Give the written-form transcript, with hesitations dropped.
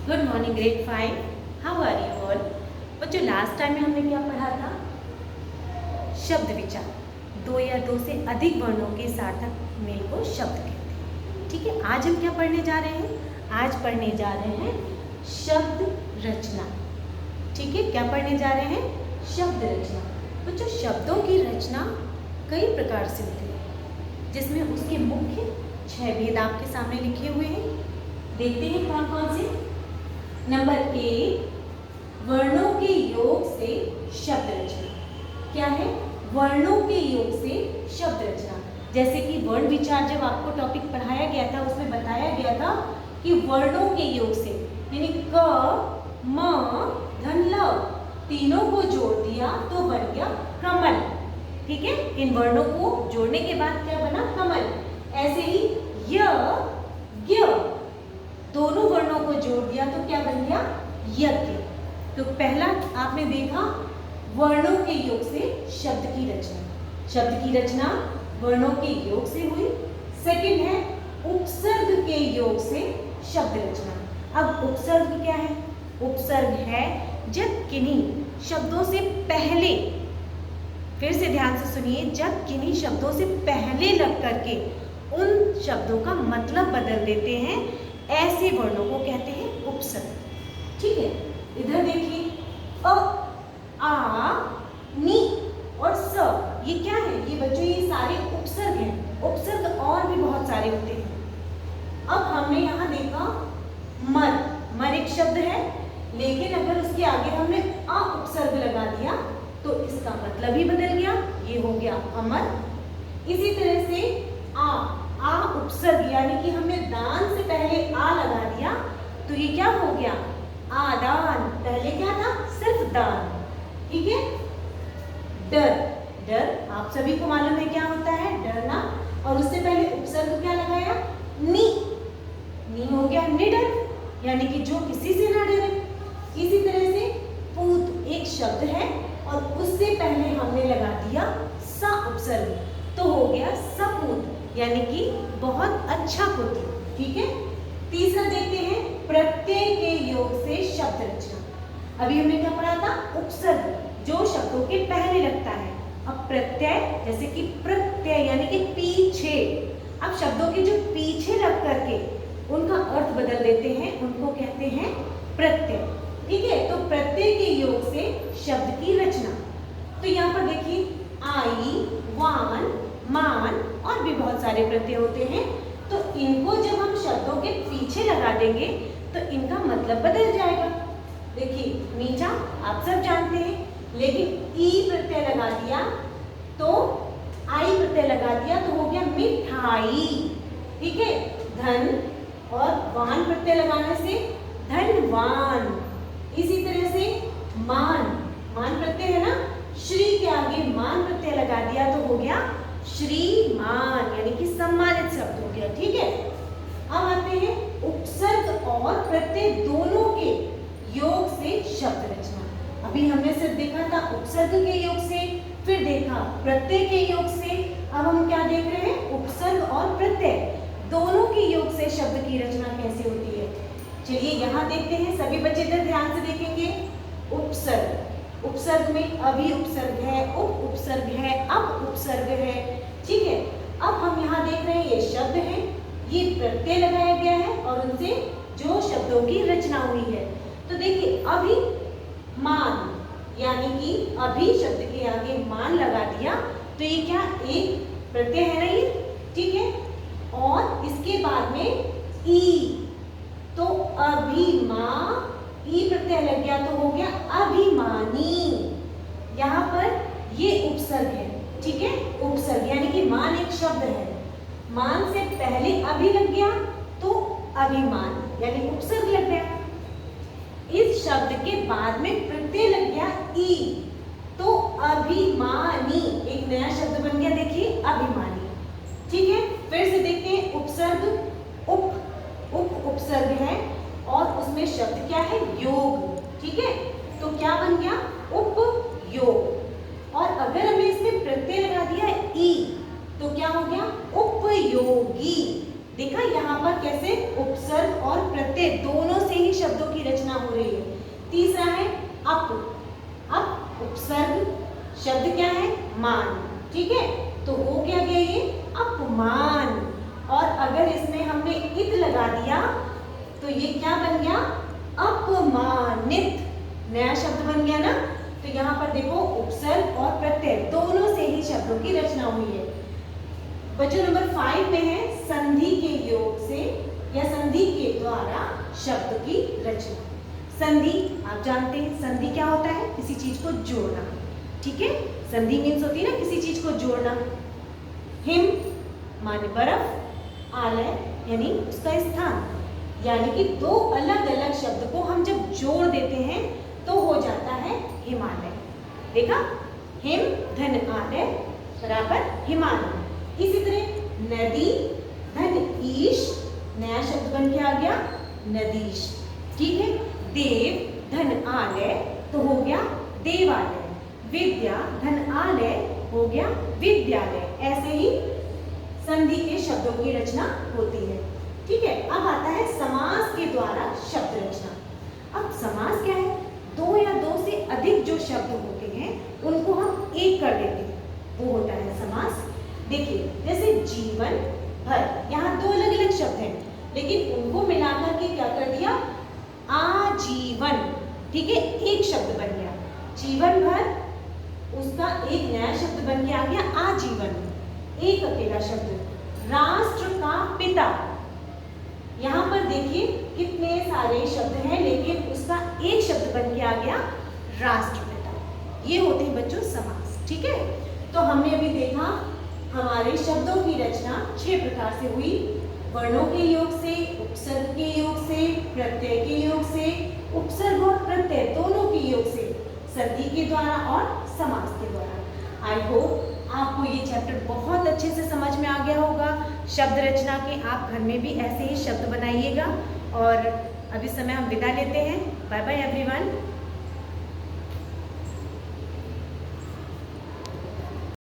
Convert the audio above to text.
Good morning grade 5। How are you all? बच्चों last time में हमने क्या पढ़ा था? शब्द विचार। दो या दो से अधिक वर्णों के सार्थक मेल को शब्द कहते हैं। ठीक है, आज हम क्या पढ़ने जा रहे हैं? आज पढ़ने जा रहे हैं शब्द रचना। ठीक है, क्या पढ़ने जा रहे हैं? शब्द रचना। बच्चों शब्दों की रचना कई प्रकार से होती है, जिसमें उसके मुख्य 6 भेद आपके सामने लिखे हुए हैं। देखते हैं कौन कौन से। नंबर 1, वर्णों के योग से शब्द रचना। क्या है? वर्णों के योग से शब्द रचना। जैसे कि वर्ण विचार जब आपको टॉपिक पढ़ाया गया था, उसमें बताया गया था कि वर्णों के योग से यानी क, म, धन, ल तीनों को जोड़ दिया तो बन गया कमल। ठीक है, इन वर्णों को जोड़ने के बाद क्या बना? कमल। ऐसे ही य, य दोनों वर्णों को जोड़ दिया तो क्या बन गया? यज्ञ। तो पहला आपने देखा वर्णों के योग से शब्द की रचना। शब्द की रचना वर्णों के योग से हुई। सेकंड है उपसर्ग के योग से शब्द रचना। अब उपसर्ग क्या है? उपसर्ग है जब किन्हीं शब्दों से पहले, फिर से ध्यान से सुनिए, जब किन्हीं शब्दों से पहले लग करके उन शब्दों का मतलब बदल देते हैं, ऐसे वर्णों को कहते हैं उपसर्ग। ठीक है, इधर देखिए अ, आ, नी और स, ये क्या है? ये बच्चों ये सारे उपसर्ग हैं। उपसर्ग और भी बहुत सारे होते हैं। अब हमने यहाँ देखा मर, मर एक शब्द है, लेकिन अगर उसके आगे हमने अ उपसर्ग लगा दिया तो इसका मतलब ही बदल गया, ये हो गया अमर। इसी तरह से आ उपसर्ग यानी कि हमने दान से पहले आ लगा दिया तो ये क्या हो गया? आदान। पहले क्या था? सिर्फ दान। ठीक है। डर, डर आप सभी को मालूम है क्या होता है? डरना। और उससे पहले उपसर्ग क्या लगाया? नी, नी हो गया निडर, यानी कि जो किसी से ना डरे। इसी तरह से पूत एक शब्द है और उससे पहले हमने लगा दिया सा उपसर्ग तो हो गया सपूत, यानी कि बहुत अच्छा पुत्र। ठीक है। तीसरा देखते हैं प्रत्यय के योग से शब्द रचना। अभी हमने क्या पढ़ा था? उपसर्ग जो शब्दों के पहले लगता है। अब प्रत्यय, जैसे कि प्रत्यय यानी कि पीछे। अब शब्दों के जो पीछे लग करके उनका अर्थ बदल देते हैं, उनको कहते हैं प्रत्यय। ठीक है, तो प्रत्यय के योग से शब्द की रचना। तो यहाँ पर देखिए आई, वान, मान और भी बहुत सारे प्रत्यय होते हैं। तो इनको जब हम शब्दों के पीछे लगा देंगे तो इनका मतलब बदल जाएगा। देखिए मीठा आप सब जानते हैं, लेकिन ई प्रत्यय लगा दिया तो आई प्रत्यय लगा दिया तो हो गया मिठाई। ठीक है, धन और वान प्रत्यय लगाने से धनवान। इसी तरह से मान, मान प्रत्यय है ना, श्री के आगे मान प्रत्यय लगा दिया तो हो गया श्रीमान, यानी कि सम्मानित शब्द हो गया। ठीक है। अब आते हैं उपसर्ग और प्रत्यय दोनों के योग से शब्द रचना। अभी हमने सिर्फ देखा था उपसर्ग के योग से, फिर देखा प्रत्यय के योग से। अब हम क्या देख रहे हैं? उपसर्ग और प्रत्यय दोनों के योग से शब्द की रचना कैसे होती है। चलिए यहाँ देखते हैं, सभी बच्चे इधर ध्यान से देखेंगे। उपसर्ग, उपसर्ग में अभी उपसर्ग है, उप उपसर्ग है, अप उपसर्ग है। ठीक है। अब हम यहाँ देख रहे हैं ये शब्द है, ये प्रत्यय लगाया गया है और उनसे जो शब्दों की रचना हुई है। तो देखिए अभी मान, यानी कि अभी शब्द के आगे मान लगा दिया तो ये क्या? एक प्रत्यय है ना ये। ठीक है। और इसके बाद में ई, तो अभिमा, ई प्रत्यय लग गया तो हो गया अभिमानी। यहाँ पर ये उपसर्ग है। ठीक है, उपसर्ग यानी कि मान एक शब्द है, मान से पहले अभी लग गया तो अभिमान यानी उपसर्ग लग गया। इस शब्द के बाद में प्रत्यय लग गया ई तो अभिमानी, एक नया शब्द बन गया। देखिए अभिमानी। ठीक है, फिर से देखते हैं उपसर्ग, उप, उप उपसर्ग है और उसमें शब्द क्या है? योग। ठीक है, तो क्या बन गया? उपयोग। और अगर हमने इसमें प्रत्यय लगा दिया ई तो क्या हो गया? उपयोगी। देखा यहाँ पर कैसे उपसर्ग और प्रत्यय दोनों से ही शब्दों की रचना हो रही है। तीसरा है अप, अप उपसर्ग, शब्द क्या है मान, ठीक है, तो हो क्या गया ये अपमान। और अगर इसमें हमने इत लगा दिया तो ये क्या बन गया अपमानित, नया शब्द बन गया ना। तो यहाँ पर देखो उपसर्ग और प्रत्यय दोनों से ही शब्दों की रचना हुई है। बच्चों नंबर 5 में है संधि के योग से या संधि के द्वारा शब्द की रचना। संधि आप जानते हैं, संधि क्या होता है, किसी चीज को जोड़ना, ठीक है। संधि मीन्स होती है ना किसी चीज को जोड़ना। हिम माने बर्फ, आलय यानी उसका स्थान, यानी कि दो अलग अलग शब्द को हम जब जोड़ देते हैं तो हो जाता है हिमालय। देखा, हिम धन आलय बराबर हिमालय। इसी तरह नदी धन ईश, नया शब्द बन के आ गया नदीश, ठीक है। देव धन आलय तो हो गया देवालय, विद्या धन आलय हो गया विद्यालय। ऐसे ही संधि के शब्दों की रचना होती है, ठीक है। अब आता है समास के द्वारा शब्द रचना। अब समास क्या है, दो या दो से अधिक जो शब्द होते हैं उनको हम एक कर देते हैं, वो होता है समास। देखिए जैसे जीवन भर, यहाँ दो अलग अलग शब्द हैं लेकिन उनको मिलाकर के क्या कर दिया आजीवन, ठीक है, एक शब्द बन गया। जीवन भर उसका एक नया शब्द बन के आ गया आजीवन, एक अकेला शब्द। राष्ट्र का पिता, यहाँ पर देखिए कितने सारे शब्द हैं लेकिन उसका एक शब्द बन के आ गया राष्ट्रपिता। ये होते हैं बच्चों समास, ठीक है। तो हमने अभी देखा हमारे शब्दों की रचना 6 प्रकार से हुई, वर्णों के योग से, उपसर्ग के योग से, प्रत्यय के योग से, उपसर्ग और प्रत्यय दोनों के योग से, संधि के द्वारा और समास के द्वारा। आई होप आपको ये चैप्टर बहुत अच्छे से समझ में आ गया होगा। शब्द रचना के आप घर में भी ऐसे ही शब्द बनाइएगा। और अभी समय हम विदा लेते हैं। Bye bye everyone.